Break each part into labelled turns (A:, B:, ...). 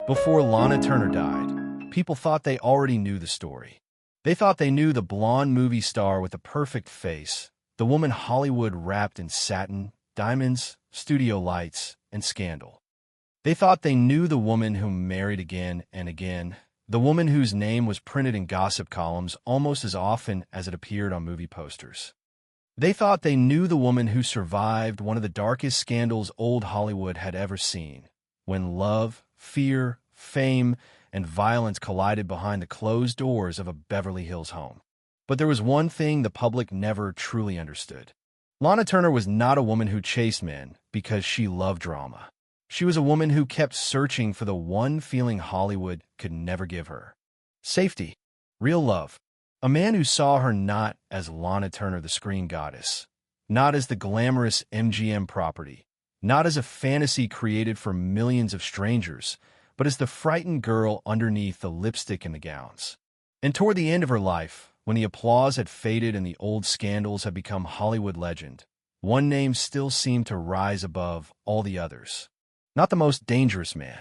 A: Before Lana Turner died, people thought they already knew the story. They thought they knew the blonde movie star with the perfect face, the woman Hollywood wrapped in satin, diamonds, studio lights, and scandal. They thought they knew the woman who married again and again, the woman whose name was printed in gossip columns almost as often as it appeared on movie posters. They thought they knew the woman who survived one of the darkest scandals old Hollywood had ever seen, when love, fear, fame, and violence collided behind the closed doors of a Beverly Hills home. But there was one thing the public never truly understood. Lana Turner was not a woman who chased men because she loved drama. She was a woman who kept searching for the one feeling Hollywood could never give her. Safety. Real love. A man who saw her not as Lana Turner, the screen goddess, not as the glamorous MGM property, not as a fantasy created for millions of strangers, but as the frightened girl underneath the lipstick and the gowns. And toward the end of her life, when the applause had faded and the old scandals had become Hollywood legend, one name still seemed to rise above all the others. Not the most dangerous man,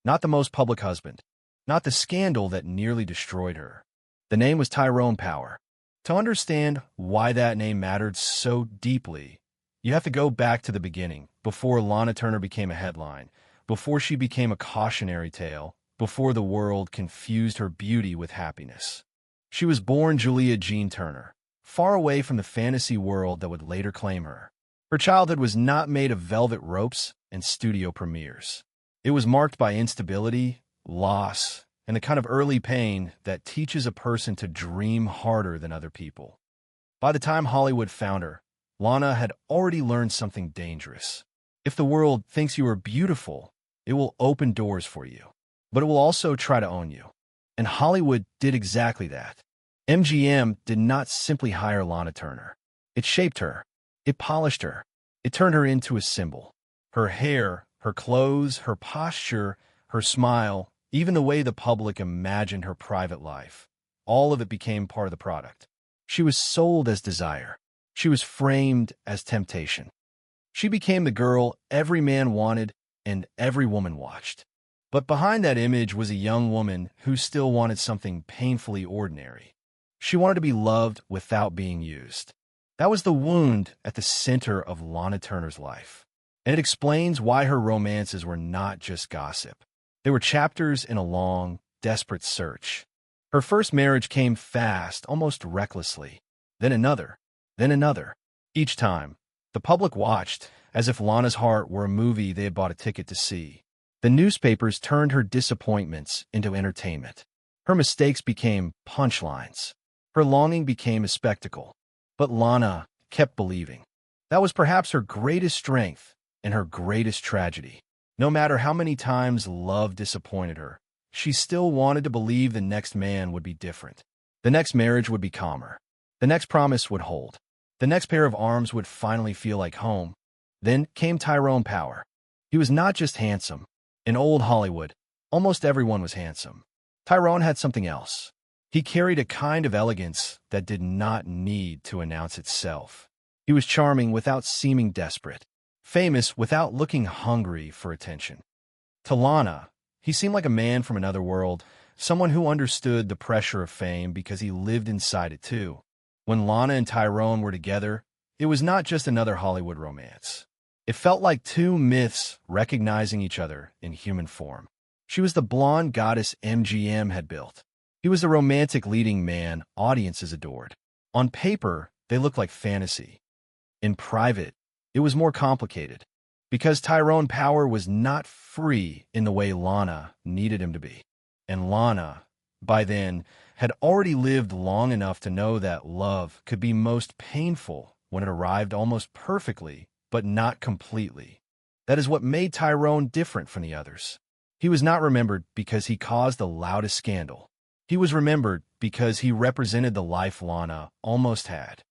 A: not the most public husband, not the scandal that nearly destroyed her. The name was Tyrone Power. To understand why that name mattered so deeply, you have to go back to the beginning, before Lana Turner became a headline, before she became a cautionary tale, before the world confused her beauty with happiness. She was born Julia Jean Turner, far away from the fantasy world that would later claim her. Her childhood was not made of velvet ropes and studio premieres. It was marked by instability, loss, and the kind of early pain that teaches a person to dream harder than other people. By the time Hollywood found her, Lana had already learned something dangerous. If the world thinks you are beautiful, it will open doors for you, but it will also try to own you. And Hollywood did exactly that. MGM did not simply hire Lana Turner. It shaped her. It polished her. It turned her into a symbol. Her hair, her clothes, her posture, her smile, even the way the public imagined her private life, all of it became part of the product. She was sold as desire. She was framed as temptation. She became the girl every man wanted and every woman watched. But behind that image was a young woman who still wanted something painfully ordinary. She wanted to be loved without being used. That was the wound at the center of Lana Turner's life. And it explains why her romances were not just gossip. They were chapters in a long, desperate search. Her first marriage came fast, almost recklessly. Then another. Then another. Each time, the public watched as if Lana's heart were a movie they had bought a ticket to see. The newspapers turned her disappointments into entertainment. Her mistakes became punchlines. Her longing became a spectacle. But Lana kept believing. That was perhaps her greatest strength and her greatest tragedy. No matter how many times love disappointed her, she still wanted to believe the next man would be different. The next marriage would be calmer. The next promise would hold. The next pair of arms would finally feel like home. Then came Tyrone Power. He was not just handsome. In old Hollywood, almost everyone was handsome. Tyrone had something else. He carried a kind of elegance that did not need to announce itself. He was charming without seeming desperate, famous without looking hungry for attention. To Lana, he seemed like a man from another world, someone who understood the pressure of fame because he lived inside it too. When Lana and Tyrone were together, it was not just another Hollywood romance. It felt like two myths recognizing each other in human form. She was the blonde goddess MGM had built. He was the romantic leading man audiences adored. On paper, they looked like fantasy. In private, it was more complicated, because Tyrone Power was not free in the way Lana needed him to be. And Lana, by then, had already lived long enough to know that love could be most painful when it arrived almost perfectly, but not completely. That is what made Tyrone different from the others. He was not remembered because he caused the loudest scandal. He was remembered because he represented the life Lana almost had.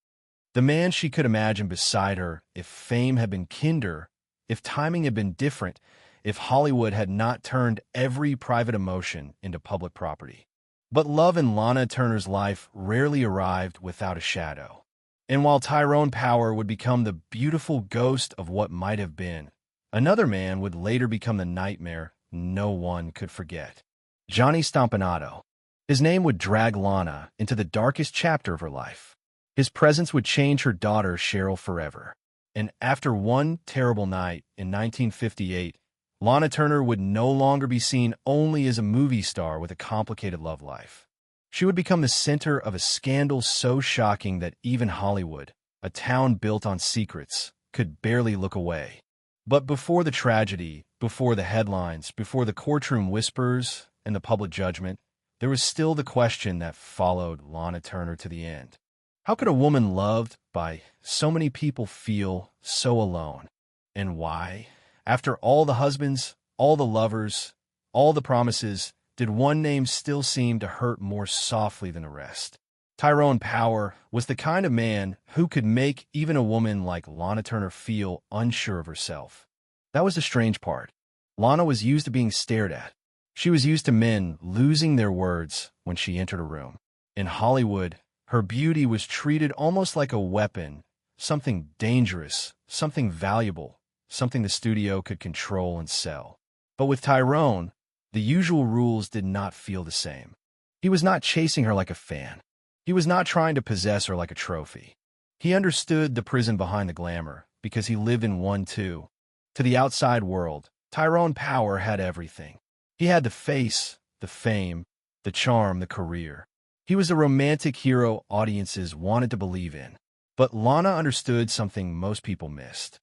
A: The man she could imagine beside her if fame had been kinder, if timing had been different, if Hollywood had not turned every private emotion into public property. But love in Lana Turner's life rarely arrived without a shadow. And while Tyrone Power would become the beautiful ghost of what might have been, another man would later become the nightmare no one could forget. Johnny Stompanato. His name would drag Lana into the darkest chapter of her life. His presence would change her daughter Cheryl forever. And after one terrible night in 1958, Lana Turner would no longer be seen only as a movie star with a complicated love life. She would become the center of a scandal so shocking that even Hollywood, a town built on secrets, could barely look away. But before the tragedy, before the headlines, before the courtroom whispers and the public judgment, there was still the question that followed Lana Turner to the end. How could a woman loved by so many people feel so alone? And why? After all the husbands, all the lovers, all the promises, did one name still seem to hurt more softly than the rest? Tyrone Power was the kind of man who could make even a woman like Lana Turner feel unsure of herself. That was the strange part. Lana was used to being stared at. She was used to men losing their words when she entered a room. In Hollywood, her beauty was treated almost like a weapon, something dangerous, something valuable, something the studio could control and sell. But with Tyrone, the usual rules did not feel the same. He was not chasing her like a fan. He was not trying to possess her like a trophy. He understood the prison behind the glamour because he lived in one too. To the outside world, Tyrone Power had everything. He had the face, the fame, the charm, the career. He was the romantic hero audiences wanted to believe in. But Lana understood something most people missed.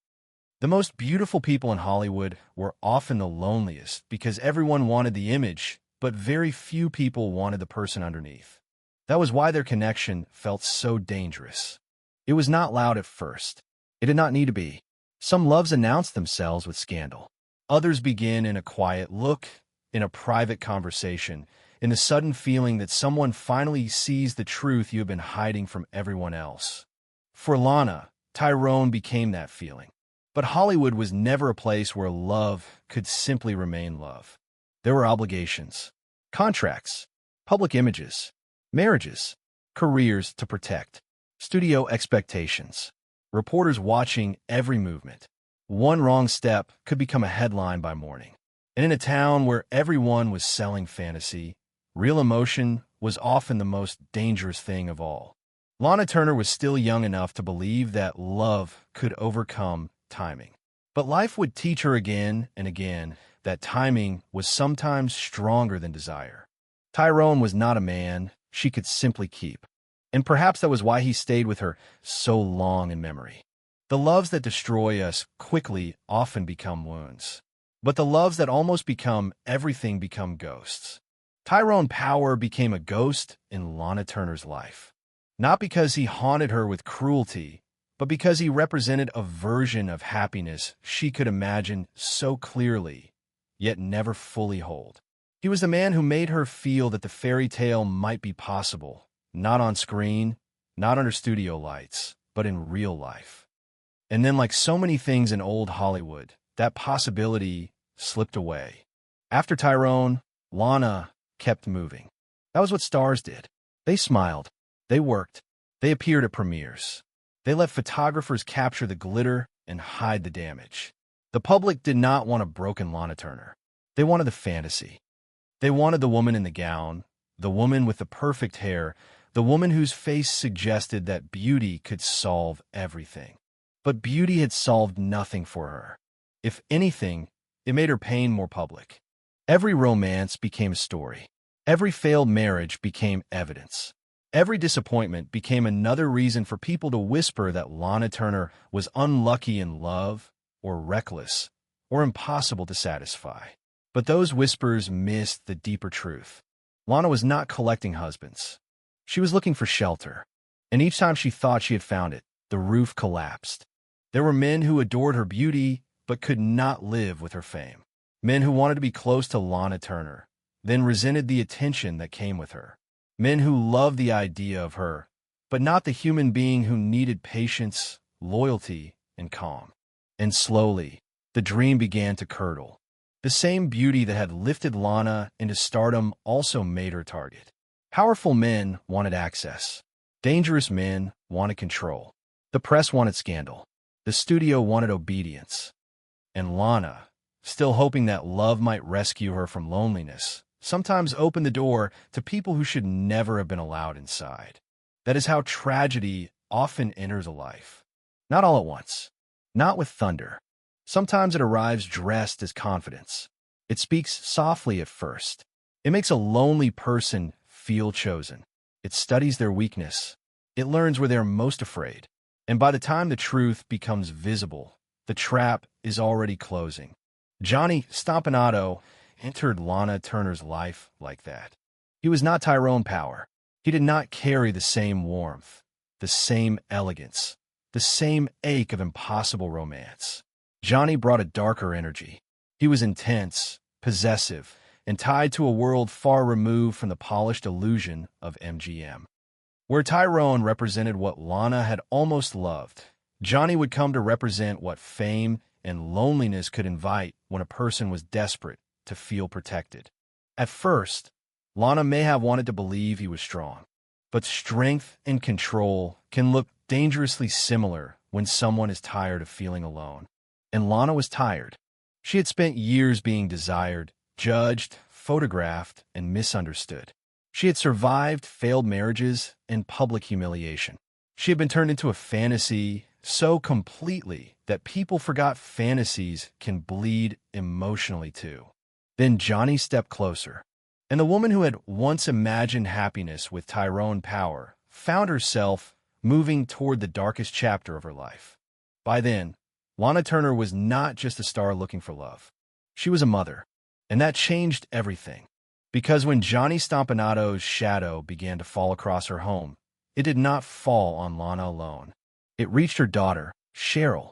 A: The most beautiful people in Hollywood were often the loneliest because everyone wanted the image, but very few people wanted the person underneath. That was why their connection felt so dangerous. It was not loud at first. It did not need to be. Some loves announced themselves with scandal. Others begin in a quiet look, in a private conversation, in the sudden feeling that someone finally sees the truth you have been hiding from everyone else. For Lana, Tyrone became that feeling. But Hollywood was never a place where love could simply remain love. There were obligations, contracts, public images, marriages, careers to protect, studio expectations, reporters watching every movement. One wrong step could become a headline by morning. And in a town where everyone was selling fantasy, real emotion was often the most dangerous thing of all. Lana Turner was still young enough to believe that love could overcome timing. But life would teach her again and again that timing was sometimes stronger than desire. Tyrone was not a man she could simply keep. And perhaps that was why he stayed with her so long in memory. The loves that destroy us quickly often become wounds. But the loves that almost become everything become ghosts. Tyrone Power became a ghost in Lana Turner's life. Not because he haunted her with cruelty, but because he represented a version of happiness she could imagine so clearly, yet never fully hold. He was the man who made her feel that the fairy tale might be possible, not on screen, not under studio lights, but in real life. And then, like so many things in old Hollywood, that possibility slipped away. After Tyrone, Lana kept moving. That was what stars did. They smiled. They worked. They appeared at premieres. They let photographers capture the glitter and hide the damage. The public did not want a broken Lana Turner. They wanted the fantasy. They wanted the woman in the gown, the woman with the perfect hair, the woman whose face suggested that beauty could solve everything. But beauty had solved nothing for her. If anything, it made her pain more public. Every romance became a story. Every failed marriage became evidence. Every disappointment became another reason for people to whisper that Lana Turner was unlucky in love, or reckless, or impossible to satisfy. But those whispers missed the deeper truth. Lana was not collecting husbands. She was looking for shelter. And each time she thought she had found it, the roof collapsed. There were men who adored her beauty, but could not live with her fame. Men who wanted to be close to Lana Turner, then resented the attention that came with her. Men who loved the idea of her, but not the human being who needed patience, loyalty, and calm. And slowly, the dream began to curdle. The same beauty that had lifted Lana into stardom also made her target. Powerful men wanted access. Dangerous men wanted control. The press wanted scandal. The studio wanted obedience. And Lana, still hoping that love might rescue her from loneliness, sometimes open the door to people who should never have been allowed inside. That is how tragedy often enters a life. Not all at once. Not with thunder. Sometimes it arrives dressed as confidence. It speaks softly at first. It makes a lonely person feel chosen. It studies their weakness. It learns where they're most afraid. And by the time the truth becomes visible, the trap is already closing. Johnny Stompanato entered Lana Turner's life like that. He was not Tyrone Power. He did not carry the same warmth, the same elegance, the same ache of impossible romance. Johnny brought a darker energy. He was intense, possessive, and tied to a world far removed from the polished illusion of MGM. Where Tyrone represented what Lana had almost loved, Johnny would come to represent what fame and loneliness could invite when a person was desperate to feel protected. At first, Lana may have wanted to believe he was strong, but strength and control can look dangerously similar when someone is tired of feeling alone. And Lana was tired. She had spent years being desired, judged, photographed, and misunderstood. She had survived failed marriages and public humiliation. She had been turned into a fantasy so completely that people forgot fantasies can bleed emotionally too. Then Johnny stepped closer, and the woman who had once imagined happiness with Tyrone Power found herself moving toward the darkest chapter of her life. By then, Lana Turner was not just a star looking for love. She was a mother, and that changed everything. Because when Johnny Stompanato's shadow began to fall across her home, it did not fall on Lana alone. It reached her daughter, Cheryl.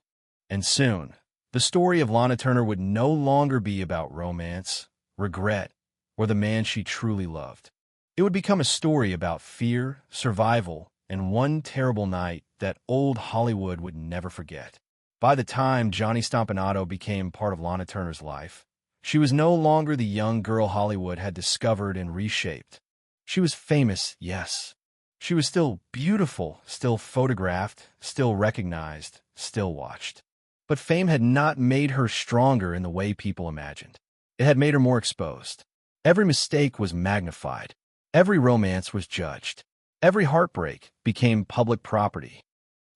A: And soon, the story of Lana Turner would no longer be about romance, regret, or the man she truly loved. It would become a story about fear, survival, and one terrible night that old Hollywood would never forget. By the time Johnny Stompanato became part of Lana Turner's life, she was no longer the young girl Hollywood had discovered and reshaped. She was famous, yes. She was still beautiful, still photographed, still recognized, still watched. But fame had not made her stronger in the way people imagined. It had made her more exposed. Every mistake was magnified. Every romance was judged. Every heartbreak became public property.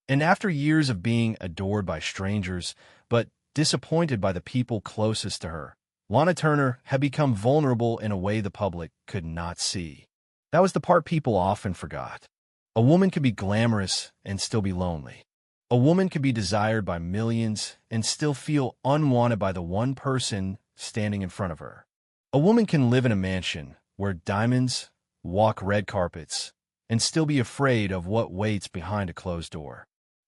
A: And after years of being adored by strangers, but disappointed by the people closest to her, Lana Turner had become vulnerable in a way the public could not see. That was the part people often forgot. A woman could be glamorous and still be lonely. A woman could be desired by millions and still feel unwanted by the one person standing in front of her. A woman can live in a mansion, wear diamonds, walk red carpets, and still be afraid of what waits behind a closed door.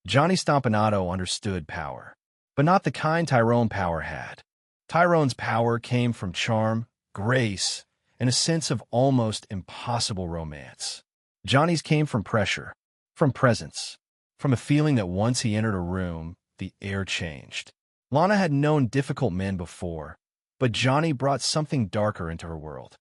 A: Johnny Stompanato understood power, but not the kind Tyrone Power had. Tyrone's power came from charm, grace, and a sense of almost impossible romance. Johnny's came from pressure, from presence, from a feeling that once he entered a room, the air changed. Lana had known difficult men before, but Johnny brought something darker into her world.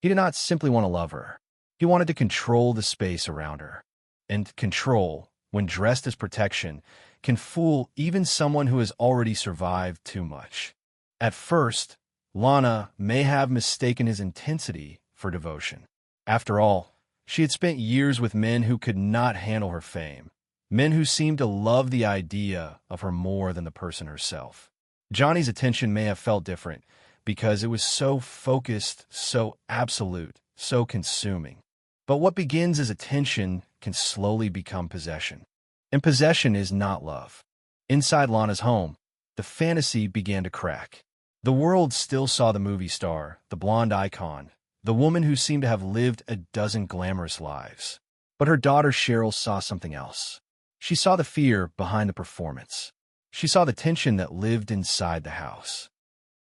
A: He did not simply want to love her. He wanted to control the space around her. And control, when dressed as protection, can fool even someone who has already survived too much. At first, Lana may have mistaken his intensity for devotion. After all, she had spent years with men who could not handle her fame, men who seemed to love the idea of her more than the person herself. Johnny's attention may have felt different because it was so focused, so absolute, so consuming. But what begins as attention can slowly become possession. And possession is not love. Inside Lana's home, the fantasy began to crack. The world still saw the movie star, the blonde icon, the woman who seemed to have lived a dozen glamorous lives. But her daughter Cheryl saw something else. She saw the fear behind the performance. She saw the tension that lived inside the house.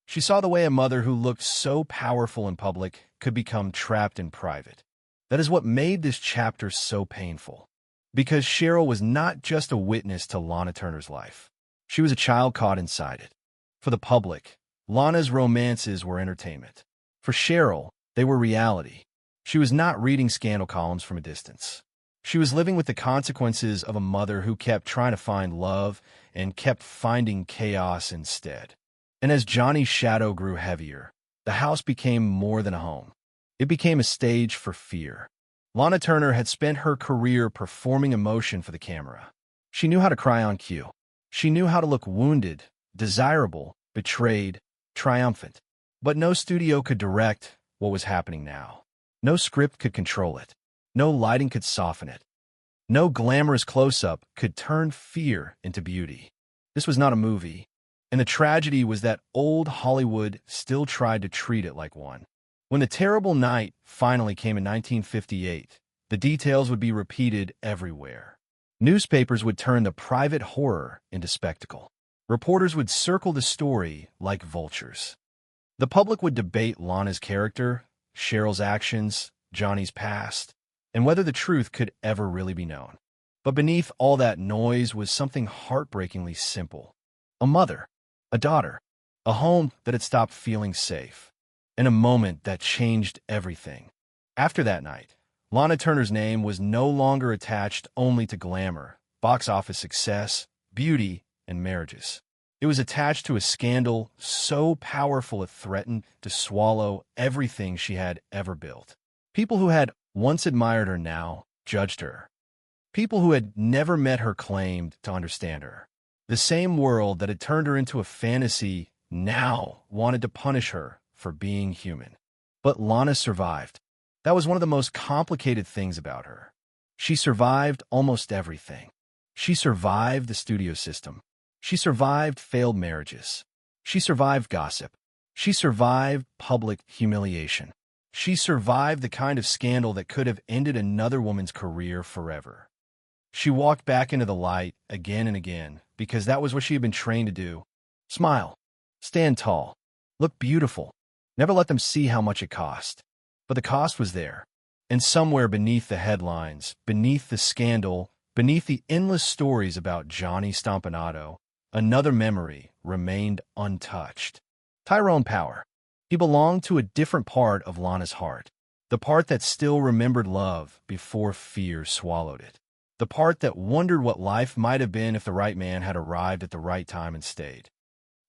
A: She saw the way a mother who looked so powerful in public could become trapped in private. That is what made this chapter so painful. Because Cheryl was not just a witness to Lana Turner's life. She was a child caught inside it. For the public, Lana's romances were entertainment. For Cheryl, they were reality. She was not reading scandal columns from a distance. She was living with the consequences of a mother who kept trying to find love and kept finding chaos instead. And as Johnny's shadow grew heavier, the house became more than a home. It became a stage for fear. Lana Turner had spent her career performing emotion for the camera. She knew how to cry on cue. She knew how to look wounded, desirable, betrayed, triumphant. But no studio could direct what was happening now. No script could control it. No lighting could soften it. No glamorous close-up could turn fear into beauty. This was not a movie, and the tragedy was that old Hollywood still tried to treat it like one. When the terrible night finally came in 1958, the details would be repeated everywhere. Newspapers would turn the private horror into spectacle. Reporters would circle the story like vultures. The public would debate Lana's character, Cheryl's actions, Johnny's past, and whether the truth could ever really be known. But beneath all that noise was something heartbreakingly simple. A mother, a daughter, a home that had stopped feeling safe, and a moment that changed everything. After that night, Lana Turner's name was no longer attached only to glamour, box office success, beauty, and marriages. It was attached to a scandal so powerful it threatened to swallow everything she had ever built. People who had once admired her now judged her. People who had never met her claimed to understand her. The same world that had turned her into a fantasy now wanted to punish her for being human. But Lana survived. That was one of the most complicated things about her. She survived almost everything. She survived the studio system. She survived failed marriages. She survived gossip. She survived public humiliation. She survived the kind of scandal that could have ended another woman's career forever. She walked back into the light again and again because that was what she had been trained to do. Smile. Stand tall. Look beautiful. Never let them see how much it cost. But the cost was there. And somewhere beneath the headlines, beneath the scandal, beneath the endless stories about Johnny Stompanato, another memory remained untouched. Tyrone Power. He belonged to a different part of Lana's heart. The part that still remembered love before fear swallowed it. The part that wondered what life might have been if the right man had arrived at the right time and stayed.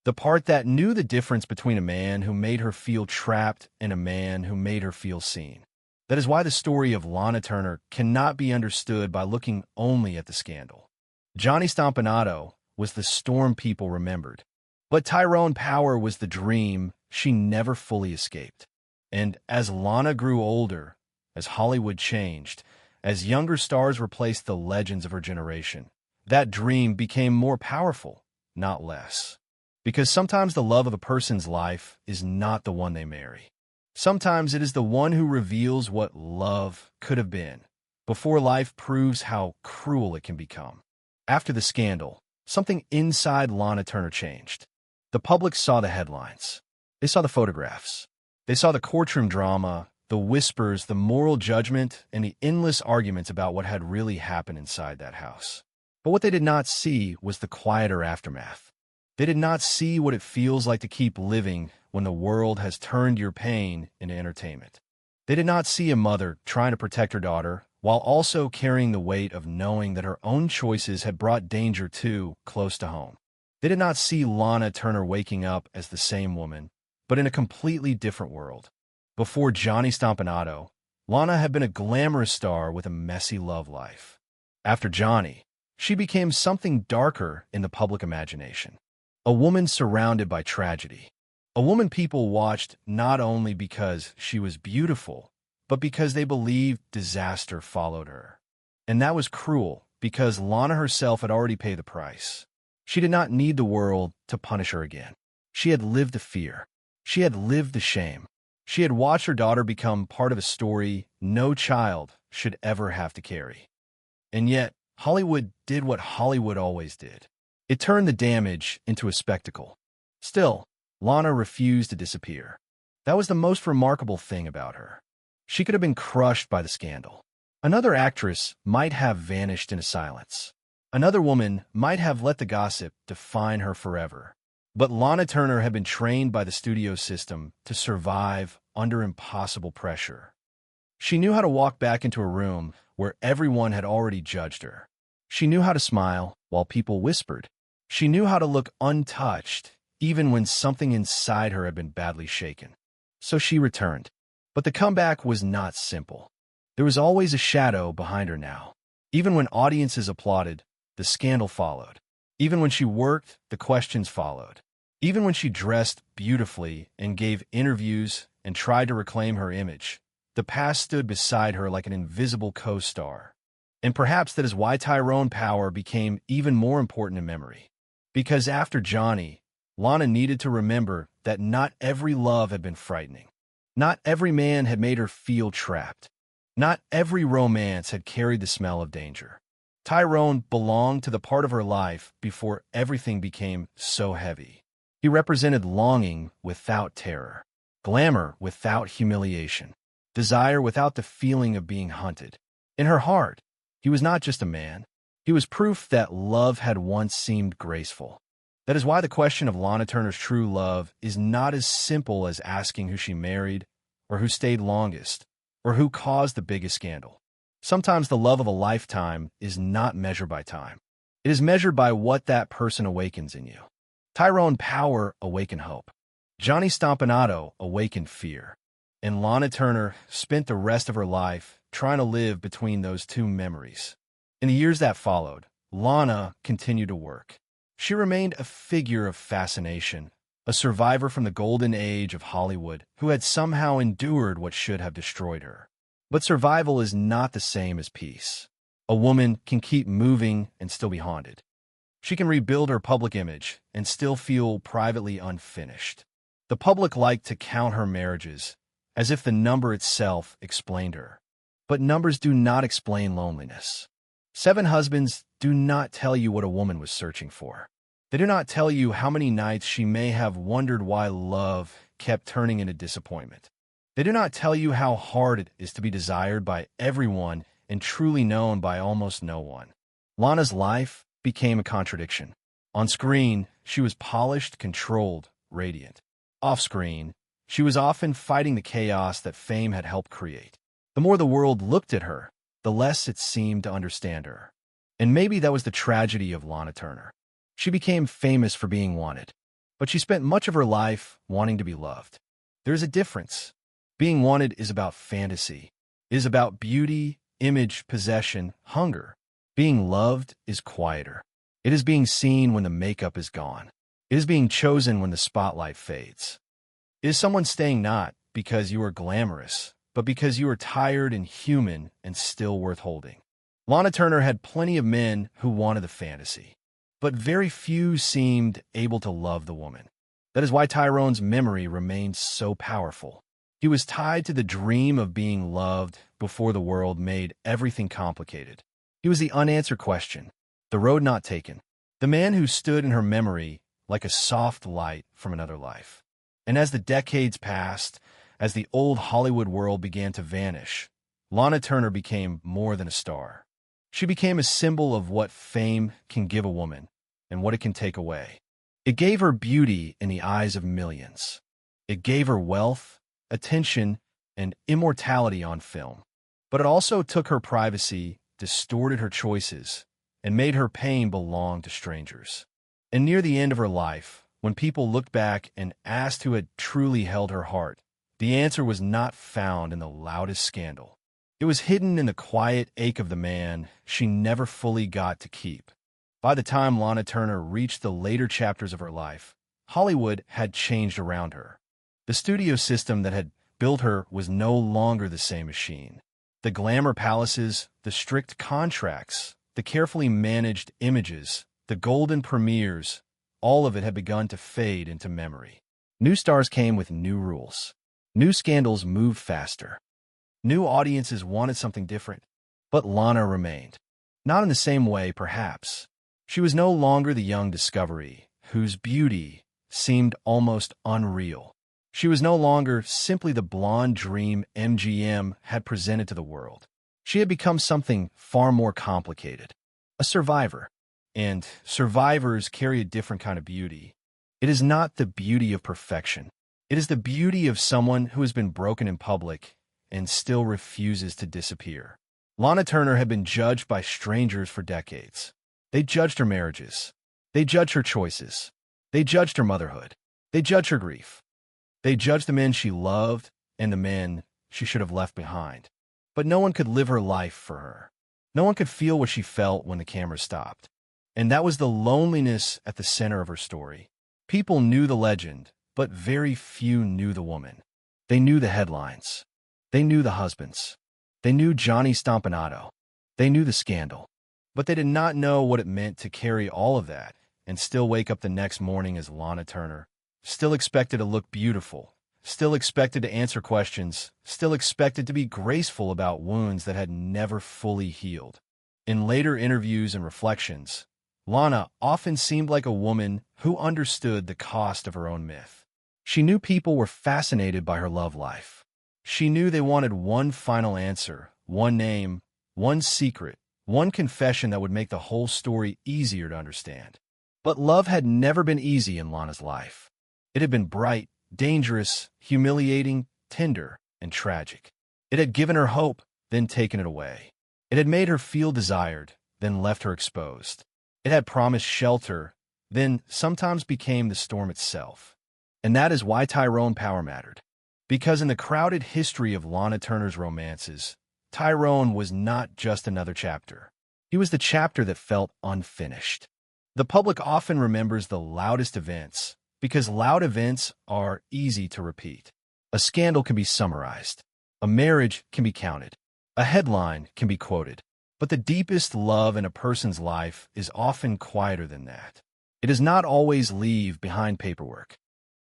A: The part that knew the difference between a man who made her feel trapped and a man who made her feel seen. That is why the story of Lana Turner cannot be understood by looking only at the scandal. Johnny Stompanato was the storm people remembered, but Tyrone Power was the dream she never fully escaped. And as Lana grew older, as Hollywood changed, as younger stars replaced the legends of her generation, that dream became more powerful, not less. Because sometimes the love of a person's life is not the one they marry. Sometimes it is the one who reveals what love could have been, before life proves how cruel it can become. After the scandal, something inside Lana Turner changed. The public saw the headlines. They saw the photographs. They saw the courtroom drama, the whispers, the moral judgment, and the endless arguments about what had really happened inside that house. But what they did not see was the quieter aftermath. They did not see what it feels like to keep living when the world has turned your pain into entertainment. They did not see a mother trying to protect her daughter while also carrying the weight of knowing that her own choices had brought danger too close to home. They did not see Lana Turner waking up as the same woman, but in a completely different world. Before Johnny Stompanato, Lana had been a glamorous star with a messy love life. After Johnny, she became something darker in the public imagination. A woman surrounded by tragedy. A woman people watched not only because she was beautiful, but because they believed disaster followed her. And that was cruel, because Lana herself had already paid the price. She did not need the world to punish her again. She had lived the fear. She had lived the shame. She had watched her daughter become part of a story no child should ever have to carry. And yet, Hollywood did what Hollywood always did. It turned the damage into a spectacle. Still, Lana refused to disappear. That was the most remarkable thing about her. She could have been crushed by the scandal. Another actress might have vanished into silence. Another woman might have let the gossip define her forever. But Lana Turner had been trained by the studio system to survive under impossible pressure. She knew how to walk back into a room where everyone had already judged her. She knew how to smile while people whispered. She knew how to look untouched even when something inside her had been badly shaken. So she returned. But the comeback was not simple. There was always a shadow behind her now. Even when audiences applauded, the scandal followed. Even when she worked, the questions followed. Even when she dressed beautifully and gave interviews and tried to reclaim her image, the past stood beside her like an invisible co-star. And perhaps that is why Tyrone Power became even more important in memory. Because after Johnny, Lana needed to remember that not every love had been frightening. Not every man had made her feel trapped. Not every romance had carried the smell of danger. Tyrone belonged to the part of her life before everything became so heavy. He represented longing without terror, glamour without humiliation, desire without the feeling of being hunted. In her heart, he was not just a man. He was proof that love had once seemed graceful. That is why the question of Lana Turner's true love is not as simple as asking who she married, or who stayed longest, or who caused the biggest scandal. Sometimes the love of a lifetime is not measured by time. It is measured by what that person awakens in you. Tyrone Power awakened hope. Johnny Stompanato awakened fear. And Lana Turner spent the rest of her life trying to live between those two memories. In the years that followed, Lana continued to work. She remained a figure of fascination, a survivor from the golden age of Hollywood who had somehow endured what should have destroyed her. But survival is not the same as peace. A woman can keep moving and still be haunted. She can rebuild her public image and still feel privately unfinished. The public liked to count her marriages, as if the number itself explained her. But numbers do not explain loneliness. 7 husbands do not tell you what a woman was searching for. They do not tell you how many nights she may have wondered why love kept turning into disappointment. They do not tell you how hard it is to be desired by everyone and truly known by almost no one. Lana's life became a contradiction. On screen, she was polished, controlled, radiant. Off-screen, she was often fighting the chaos that fame had helped create. The more the world looked at her, the less it seemed to understand her. And maybe that was the tragedy of Lana Turner. She became famous for being wanted, but she spent much of her life wanting to be loved. There's a difference. Being wanted is about fantasy. It is about beauty, image, possession, hunger. Being loved is quieter. It is being seen when the makeup is gone. It is being chosen when the spotlight fades. It is someone staying not because you are glamorous, but because you are tired and human and still worth holding. Lana Turner had plenty of men who wanted the fantasy, but very few seemed able to love the woman. That is why Tyrone's memory remained so powerful. He was tied to the dream of being loved before the world made everything complicated. He was the unanswered question, the road not taken, the man who stood in her memory like a soft light from another life. And as the decades passed, as the old Hollywood world began to vanish, Lana Turner became more than a star. She became a symbol of what fame can give a woman and what it can take away. It gave her beauty in the eyes of millions. It gave her wealth, attention, and immortality on film. But it also took her privacy, distorted her choices, and made her pain belong to strangers. And near the end of her life, when people looked back and asked who had truly held her heart, the answer was not found in the loudest scandal. It was hidden in the quiet ache of the man she never fully got to keep. By the time Lana Turner reached the later chapters of her life, Hollywood had changed around her. The studio system that had built her was no longer the same machine. The glamour palaces, the strict contracts, the carefully managed images, the golden premieres, all of it had begun to fade into memory. New stars came with new rules. New scandals moved faster. New audiences wanted something different. But Lana remained. Not in the same way, perhaps. She was no longer the young discovery, whose beauty seemed almost unreal. She was no longer simply the blonde dream MGM had presented to the world. She had become something far more complicated. A survivor. And survivors carry a different kind of beauty. It is not the beauty of perfection. It is the beauty of someone who has been broken in public and still refuses to disappear. Lana Turner had been judged by strangers for decades. They judged her marriages. They judged her choices. They judged her motherhood. They judged her grief. They judged the men she loved and the men she should have left behind. But no one could live her life for her. No one could feel what she felt when the camera stopped. And that was the loneliness at the center of her story. People knew the legend, but very few knew the woman. They knew the headlines. They knew the husbands. They knew Johnny Stompanato. They knew the scandal. But they did not know what it meant to carry all of that and still wake up the next morning as Lana Turner, still expected to look beautiful, still expected to answer questions, still expected to be graceful about wounds that had never fully healed. In later interviews and reflections, Lana often seemed like a woman who understood the cost of her own myth. She knew people were fascinated by her love life. She knew they wanted one final answer, one name, one secret, one confession that would make the whole story easier to understand. But love had never been easy in Lana's life. It had been bright, dangerous, humiliating, tender, and tragic. It had given her hope, then taken it away. It had made her feel desired, then left her exposed. It had promised shelter, then sometimes became the storm itself. And that is why Tyrone Power mattered. Because in the crowded history of Lana Turner's romances, Tyrone was not just another chapter. He was the chapter that felt unfinished. The public often remembers the loudest events, because loud events are easy to repeat. A scandal can be summarized. A marriage can be counted. A headline can be quoted. But the deepest love in a person's life is often quieter than that. It does not always leave behind paperwork.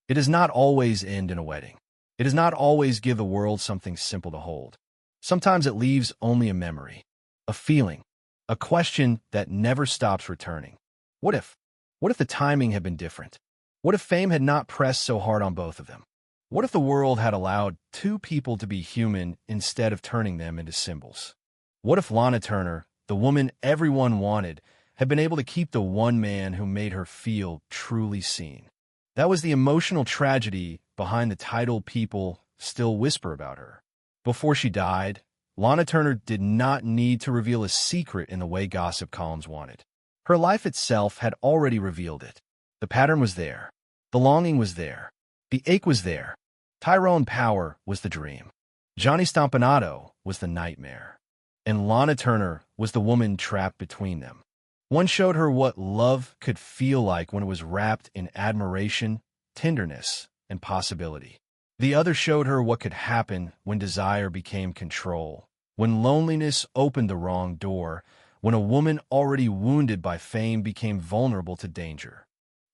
A: It does not always end in a wedding. It does not always give the world something simple to hold. Sometimes it leaves only a memory, a feeling, a question that never stops returning. What if? What if the timing had been different? What if fame had not pressed so hard on both of them? What if the world had allowed two people to be human instead of turning them into symbols? What if Lana Turner, the woman everyone wanted, had been able to keep the one man who made her feel truly seen? That was the emotional tragedy behind the title people still whisper about her. Before she died, Lana Turner did not need to reveal a secret in the way gossip columns wanted. Her life itself had already revealed it. The pattern was there. The longing was there. The ache was there. Tyrone Power was the dream. Johnny Stompanato was the nightmare. And Lana Turner was the woman trapped between them. One showed her what love could feel like when it was wrapped in admiration, tenderness, and possibility. The other showed her what could happen when desire became control, when loneliness opened the wrong door, when a woman already wounded by fame became vulnerable to danger.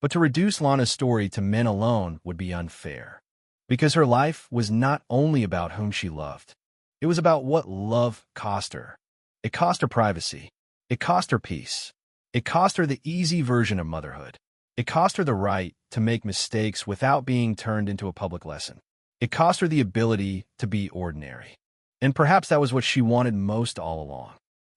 A: But to reduce Lana's story to men alone would be unfair, because her life was not only about whom she loved. It was about what love cost her. It cost her privacy. It cost her peace. It cost her the easy version of motherhood. It cost her the right to make mistakes without being turned into a public lesson. It cost her the ability to be ordinary. And perhaps that was what she wanted most all along.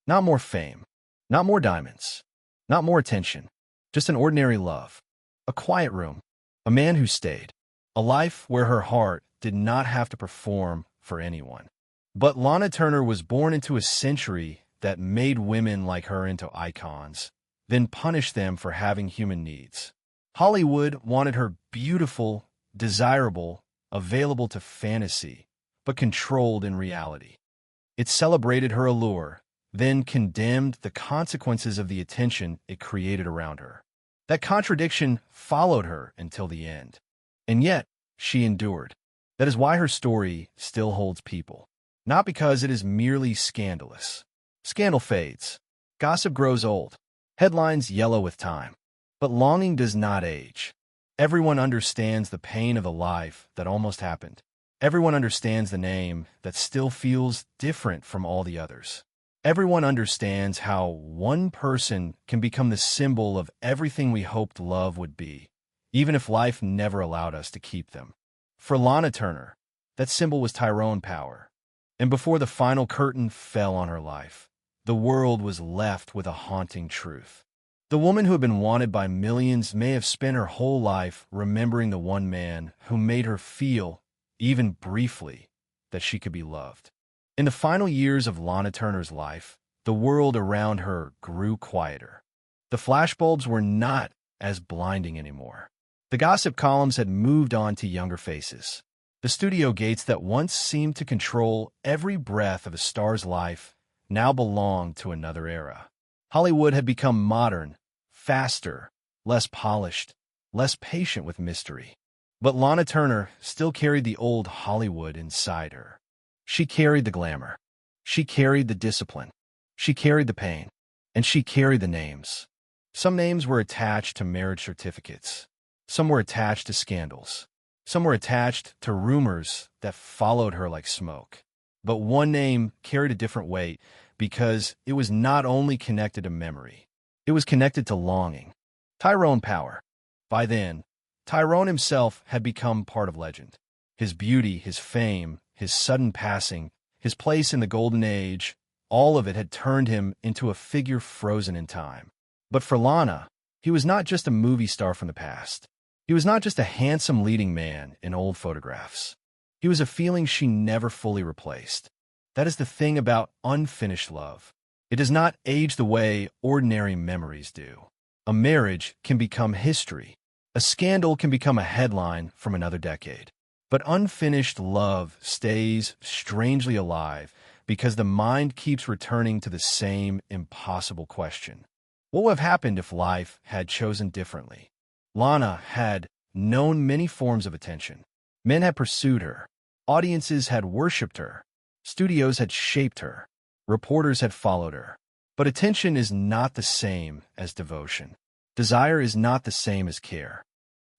A: Not more fame, not more diamonds, not more attention, just an ordinary love. A quiet room, a man who stayed, a life where her heart did not have to perform for anyone. But Lana Turner was born into a century that made women like her into icons, then punished them for having human needs. Hollywood wanted her beautiful, desirable, available to fantasy, but controlled in reality. It celebrated her allure, then condemned the consequences of the attention it created around her. That contradiction followed her until the end. And yet, she endured. That is why her story still holds people. Not because it is merely scandalous. Scandal fades. Gossip grows old. Headlines yellow with time. But longing does not age. Everyone understands the pain of a life that almost happened. Everyone understands the name that still feels different from all the others. Everyone understands how one person can become the symbol of everything we hoped love would be, even if life never allowed us to keep them. For Lana Turner, that symbol was Tyrone Power. And before the final curtain fell on her life, the world was left with a haunting truth. The woman who had been wanted by millions may have spent her whole life remembering the one man who made her feel, even briefly, that she could be loved. In the final years of Lana Turner's life, the world around her grew quieter. The flashbulbs were not as blinding anymore. The gossip columns had moved on to younger faces. The studio gates that once seemed to control every breath of a star's life now belonged to another era. Hollywood had become modern, faster, less polished, less patient with mystery. But Lana Turner still carried the old Hollywood inside her. She carried the glamour. She carried the discipline. She carried the pain. And she carried the names. Some names were attached to marriage certificates. Some were attached to scandals. Some were attached to rumors that followed her like smoke. But one name carried a different weight because it was not only connected to memory. It was connected to longing. Tyrone Power. By then, Tyrone himself had become part of legend. His beauty, his fame, his sudden passing, his place in the golden age, all of it had turned him into a figure frozen in time. But for Lana, he was not just a movie star from the past. He was not just a handsome leading man in old photographs. He was a feeling she never fully replaced. That is the thing about unfinished love. It does not age the way ordinary memories do. A marriage can become history. A scandal can become a headline from another decade. But unfinished love stays strangely alive because the mind keeps returning to the same impossible question. What would have happened if life had chosen differently? Lana had known many forms of attention. Men had pursued her. Audiences had worshipped her. Studios had shaped her. Reporters had followed her. But attention is not the same as devotion. Desire is not the same as care.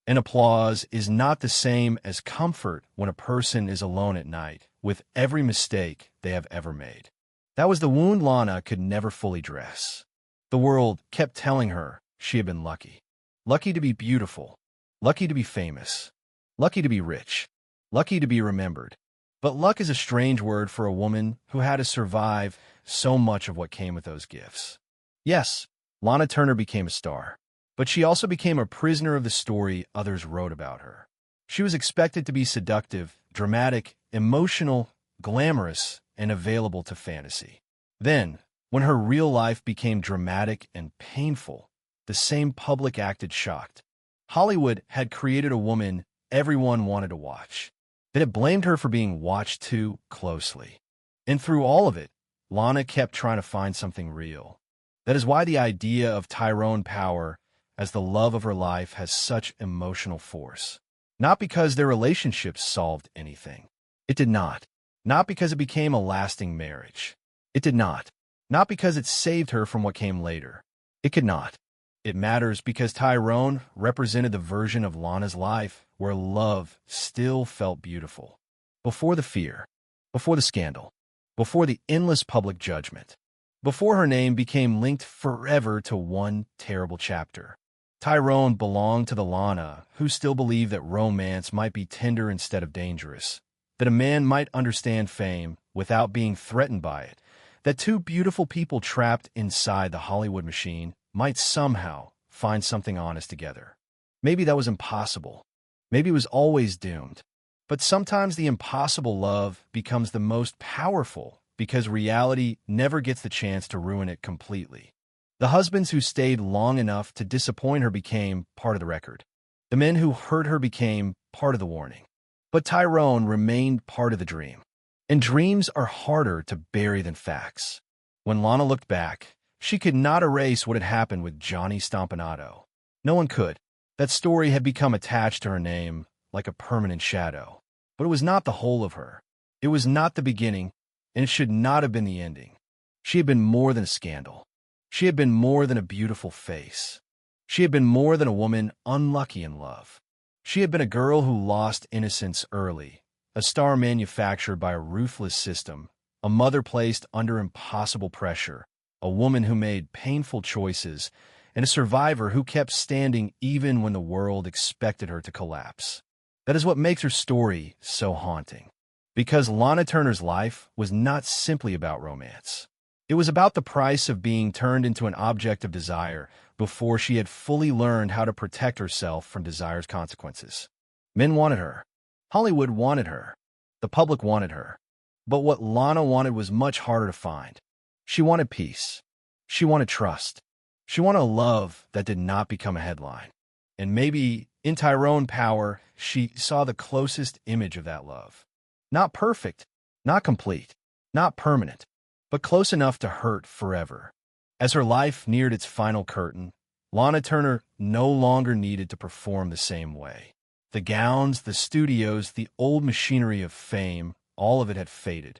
A: And applause is not the same as comfort when a person is alone at night with every mistake they have ever made. That was the wound Lana could never fully dress. The world kept telling her she had been lucky. Lucky to be beautiful. Lucky to be famous. Lucky to be rich. Lucky to be remembered. But luck is a strange word for a woman who had to survive so much of what came with those gifts. Yes, Lana Turner became a star. But she also became a prisoner of the story others wrote about her. She was expected to be seductive, dramatic, emotional, glamorous, and available to fantasy. Then, when her real life became dramatic and painful, the same public acted shocked. Hollywood had created a woman everyone wanted to watch. They had blamed her for being watched too closely. And through all of it, Lana kept trying to find something real. That is why the idea of Tyrone Power as the love of her life has such emotional force. Not because their relationship solved anything. It did not. Not because it became a lasting marriage. It did not. Not because it saved her from what came later. It could not. It matters because Tyrone represented the version of Lana's life where love still felt beautiful. Before the fear, before the scandal, before the endless public judgment, before her name became linked forever to one terrible chapter. Tyrone belonged to the Lana who still believed that romance might be tender instead of dangerous, that a man might understand fame without being threatened by it, that two beautiful people trapped inside the Hollywood machine might somehow find something honest together. Maybe that was impossible. Maybe it was always doomed. But sometimes the impossible love becomes the most powerful because reality never gets the chance to ruin it completely. The husbands who stayed long enough to disappoint her became part of the record. The men who hurt her became part of the warning. But Tyrone remained part of the dream. And dreams are harder to bury than facts. When Lana looked back, she could not erase what had happened with Johnny Stompanato. No one could. That story had become attached to her name like a permanent shadow. But it was not the whole of her. It was not the beginning, and it should not have been the ending. She had been more than a scandal. She had been more than a beautiful face. She had been more than a woman unlucky in love. She had been a girl who lost innocence early, a star manufactured by a ruthless system, a mother placed under impossible pressure, a woman who made painful choices, and a survivor who kept standing even when the world expected her to collapse. That is what makes her story so haunting. Because Lana Turner's life was not simply about romance. It was about the price of being turned into an object of desire before she had fully learned how to protect herself from desire's consequences. Men wanted her. Hollywood wanted her. The public wanted her. But what Lana wanted was much harder to find. She wanted peace. She wanted trust. She wanted a love that did not become a headline. And maybe, In Tyrone Power, she saw the closest image of that love. Not perfect, not complete, not permanent, but close enough to hurt forever. As her life neared its final curtain, Lana Turner no longer needed to perform the same way. The gowns, the studios, the old machinery of fame, all of it had faded.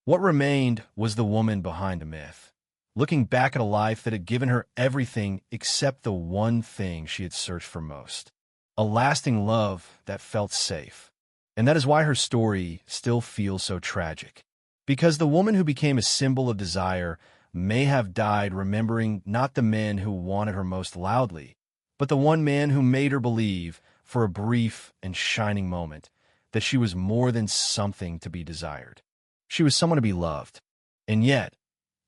A: What remained was the woman behind the myth, looking back at a life that had given her everything except the one thing she had searched for most. A lasting love that felt safe. And that is why her story still feels so tragic. Because the woman who became a symbol of desire may have died remembering not the man who wanted her most loudly, but the one man who made her believe, for a brief and shining moment, that she was more than something to be desired. She was someone to be loved. And yet,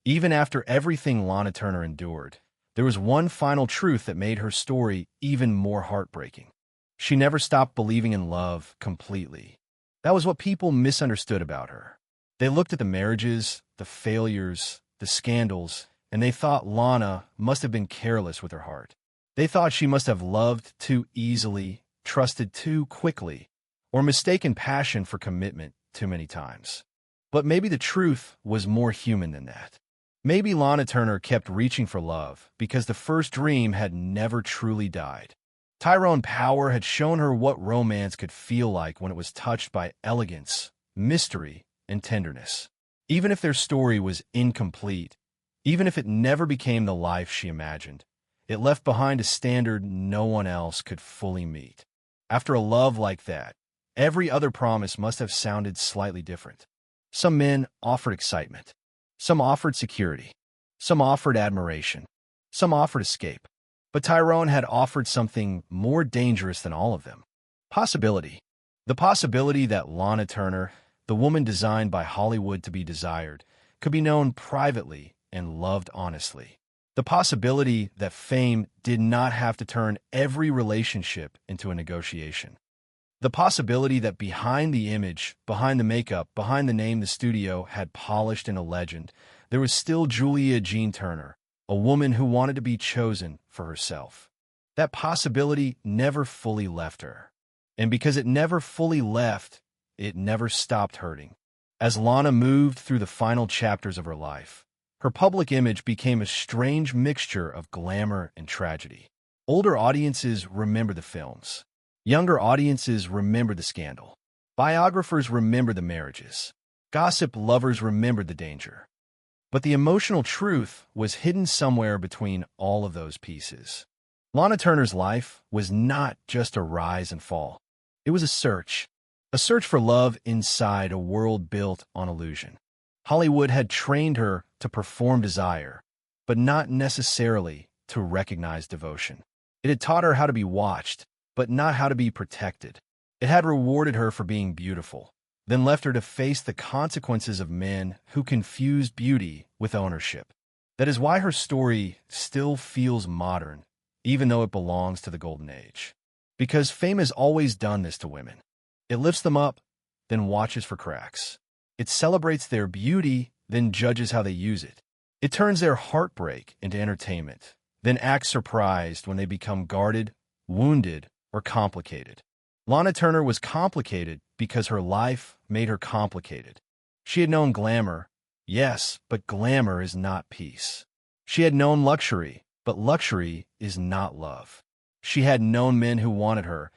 A: even after everything Lana Turner endured, there was one final truth that made her story even more heartbreaking. She never stopped believing in love completely. That was what people misunderstood about her. They looked at the marriages, the failures, the scandals, and they thought Lana must have been careless with her heart. They thought she must have loved too easily, trusted too quickly, or mistaken passion for commitment too many times. But maybe the truth was more human than that. Maybe Lana Turner kept reaching for love because the first dream had never truly died. Tyrone Power had shown her what romance could feel like when it was touched by elegance, mystery, and tenderness. Even if their story was incomplete, even if it never became the life she imagined, it left behind a standard no one else could fully meet. After a love like that, every other promise must have sounded slightly different. Some men offered excitement. Some offered security. Some offered admiration. Some offered escape. But Tyrone had offered something more dangerous than all of them. Possibility. The possibility that Lana Turner, the woman designed by Hollywood to be desired, could be known privately and loved honestly. The possibility that fame did not have to turn every relationship into a negotiation. The possibility that behind the image, behind the makeup, behind the name the studio had polished in a legend, there was still Julia Jean Turner, a woman who wanted to be chosen for herself. That possibility never fully left her. And because it never fully left, it never stopped hurting. As Lana moved through the final chapters of her life, her public image became a strange mixture of glamour and tragedy. Older audiences remember the films. Younger audiences remember the scandal. Biographers remember the marriages. Gossip lovers remembered the danger. But the emotional truth was hidden somewhere between all of those pieces. Lana Turner's life was not just a rise and fall. It was a search for love inside a world built on illusion. Hollywood had trained her to perform desire, but not necessarily to recognize devotion. It had taught her how to be watched, but not how to be protected. It had rewarded her for being beautiful, then left her to face the consequences of men who confused beauty with ownership. That is why her story still feels modern, even though it belongs to the golden age. Because fame has always done this to women. It lifts them up, then watches for cracks. It celebrates their beauty, then judges how they use it. It turns their heartbreak into entertainment, then acts surprised when they become guarded, wounded, or complicated. Lana Turner was complicated because her life made her complicated. She had known glamour, yes, but glamour is not peace. She had known luxury, but luxury is not love. She had known men who wanted her,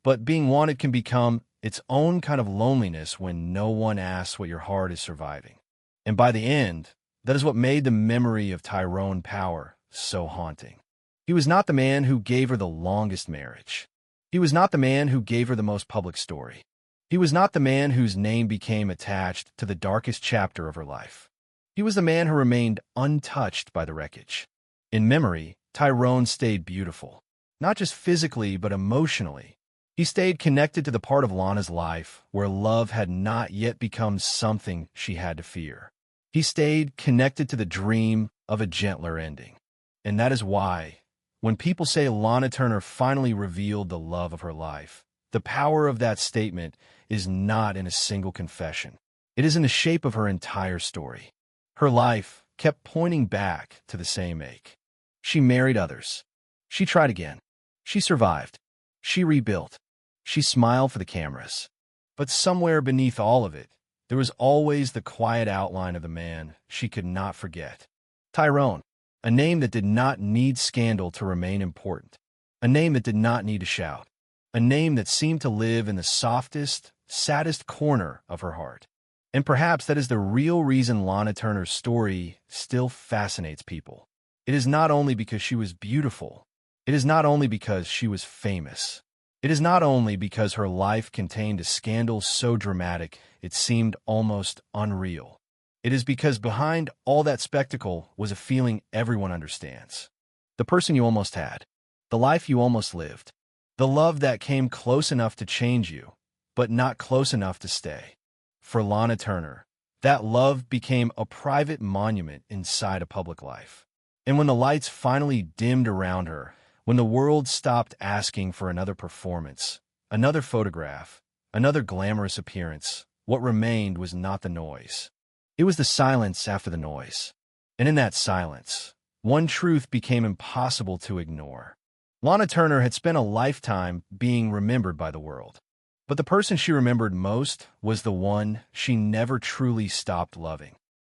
A: but being wanted can become its own kind of loneliness when no one asks what your heart is surviving. And by the end, that is what made the memory of Tyrone Power so haunting. He was not the man who gave her the longest marriage. He was not the man who gave her the most public story. He was not the man whose name became attached to the darkest chapter of her life. He was the man who remained untouched by the wreckage. In memory, Tyrone stayed beautiful, not just physically but emotionally. He stayed connected to the part of Lana's life where love had not yet become something she had to fear. He stayed connected to the dream of a gentler ending. And that is why, when people say Lana Turner finally revealed the love of her life, the power of that statement is not in a single confession. It is in the shape of her entire story. Her life kept pointing back to the same ache. She married others. She tried again. She survived. She rebuilt. She smiled for the cameras. But somewhere beneath all of it, there was always the quiet outline of the man she could not forget. Tyrone, a name that did not need scandal to remain important. A name that did not need to shout. A name that seemed to live in the softest, saddest corner of her heart. And perhaps that is the real reason Lana Turner's story still fascinates people. It is not only because she was beautiful. It is not only because she was famous. It is not only because her life contained a scandal so dramatic it seemed almost unreal. It is because behind all that spectacle was a feeling everyone understands. The person you almost had. The life you almost lived. The love that came close enough to change you, but not close enough to stay. For Lana Turner, that love became a private monument inside a public life. And when the lights finally dimmed around her, when the world stopped asking for another performance, another photograph, another glamorous appearance, what remained was not the noise. It was the silence after the noise. And in that silence, one truth became impossible to ignore. Lana Turner had spent a lifetime being remembered by the world. But the person she remembered most was the one she never truly stopped loving.